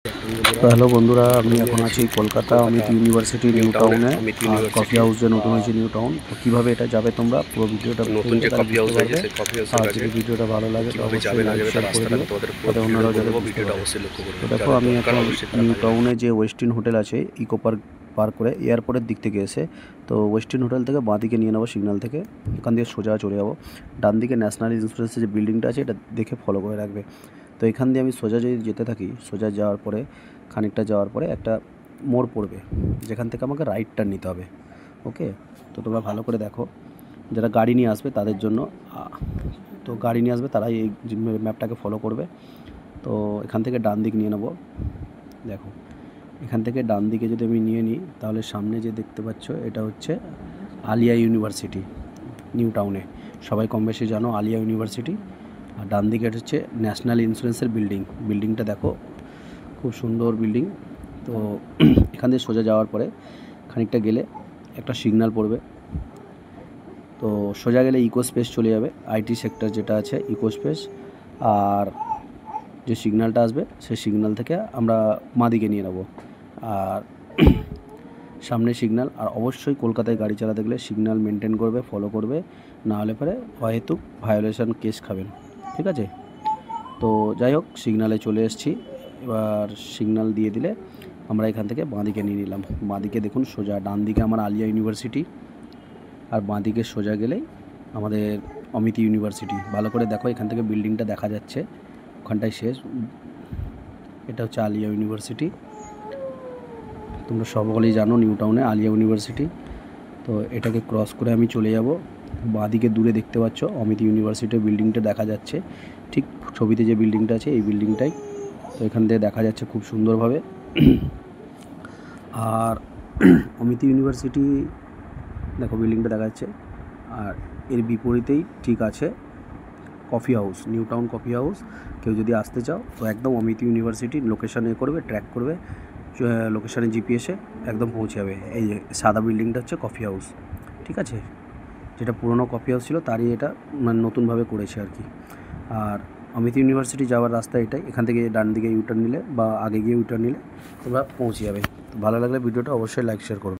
Hello বন্ধুরা, আমি এখন আছি কলকাতা অমিত ইউনিভার্সিটি নিউ টাউনে। আর কফি হাউস যে নতুন হয়েছে নিউ টাউন, তো কীভাবে এটা যাবে তোমরা পুরো ভিডিওটা নতুন যে তাহলে কফি বুঝতে হাউস হয়েছে পারবে। সেই কফি হাউসের আর কাছে যদি ভিডিওটা ভালো লাগে তো কীভাবে অবশ্যই যাবে না লাইক যাবে তার শেয়ার করে রাস্তাটা দিও, আমি তোমাদের পুরো যাতে ভিডিও অন্যরাও যাতে করবো। বুঝতে ভিডিওটা পারে। অবশ্যই লক্ষ্য করবে, তো দেখো, যাদের আমি দরকার এখন অবশ্যই তারা নিউ কাজে লাগাবে। টাউনে যে ওয়েস্টিন হোটেল আছে ইকো পার্ক পার করে এয়ারপোর্টের দিক থেকে এসে, তো ওয়েস্টিন হোটেল থেকে বাঁ দিকে নিয়ে নেবো সিগন্যাল থেকে, এখান দিয়ে সোজা চলে যাবো। ডান দিকে ন্যাশনাল ইন্স্যুরেন্সের যে বিল্ডিংটা আছে এটা দেখে ফলো করে রাখবে। তো এখান দিয়ে আমি সোজা যদি যেতে থাকি, সোজা যাওয়ার পরে খানিকটা যাওয়ার পরে একটা মোড় পড়বে, যেখান থেকে আমাকে রাইট টার্ন নিতে হবে। ওকে, তো তোমরা ভালো করে দেখো, যারা গাড়ি নিয়ে আসবে তাদের জন্য, তো গাড়ি নিয়ে আসবে তারা এই ম্যাপটাকে ফলো করবে। তো এখান থেকে ডান দিক নিয়ে নেব। দেখো, এখান থেকে ডান দিকে যদি আমি নিয়ে নিই তাহলে সামনে যে দেখতে পাচ্ছ এটা হচ্ছে আলিয়া ইউনিভার্সিটি নিউ টাউনে। সবাই কম বেশি জানো আলিয়া ইউনিভার্সিটি। আর ডান দিকে এটা হচ্ছে ন্যাশনাল ইন্স্যুরেন্সের বিল্ডিংটা দেখো, খুব সুন্দর বিল্ডিং। তো এখান দিয়ে সোজা যাওয়ার পরে খানিকটা গেলে একটা সিগন্যাল পড়বে, তো সোজা গেলে ইকো স্পেস চলে যাবে, আইটি সেক্টর যেটা আছে ইকো স্পেস। আর যে সিগন্যালটা আসবে সেই সিগন্যাল থেকে আমরা মাদিকে নিয়ে নেব। আর সামনে সিগন্যাল, আর অবশ্যই কলকাতায় গাড়ি চালাতে গেলে সিগন্যাল মেনটেন করবে, ফলো করবে, না হলে পরে অহেতুক ভায়োলেশন কেস খাবেন। ঠিক আছে, তো যাই হোক সিগন্যালে চলে এসেছি। এবার সিগন্যাল দিয়ে দিলে আমরা এখান থেকে বাঁদিকে নিয়ে নিলাম। বাঁদিকে দেখুন সোজা, ডান দিকে আমার আলিয়া ইউনিভার্সিটি, আর বাঁদিকে সোজা গেলেই আমাদের অমিত ইউনিভার্সিটি। ভালো করে দেখো, এখান থেকে বিল্ডিংটা দেখা যাচ্ছে, ওখানটায় শেষ। এটা হচ্ছে আলিয়া ইউনিভার্সিটি, তোমরা সকলেই জানো নিউ টাউনে আলিয়া ইউনিভার্সিটি। তো এটাকে ক্রস করে আমি চলে যাব। বাঁদিকে দূরে দেখতে পাচ্ছ অমিত ইউনিভার্সিটির বিল্ডিংটা দেখা যাচ্ছে, ঠিক ছবিতে যে বিল্ডিংটা আছে এই বিল্ডিংটাই। তো এখান থেকে দেখা যাচ্ছে খুব সুন্দরভাবে। আর অমিত ইউনিভার্সিটি দেখো বিল্ডিংটা দেখা যাচ্ছে, আর এর বিপরীতেই ঠিক আছে coffee house, new town coffee house. কেউ যদি আসতে চাও তো একদম অমিত ইউনিভার্সিটির লোকেশানে করবে, ট্র্যাক করবে, লোকেশানে জিপিএসে একদম পৌঁছে যাবে। এই যে সাদা বিল্ডিংটা হচ্ছে কফি হাউস, ঠিক আছে, যেটা পুরনো কফি হাউস ছিল তারই এটা মানে নতুনভাবে করেছে আর কি। আর অমিত ইউনিভার্সিটি যাওয়ার রাস্তা এটাই, এখান থেকে ডান দিকে ইউটার্ন নিলে বা আগে গিয়ে ইউটার্ন নিলে তোমরা পৌঁছে যাবে। তো ভালো লাগলে ভিডিওটা অবশ্যই লাইক শেয়ার করবে।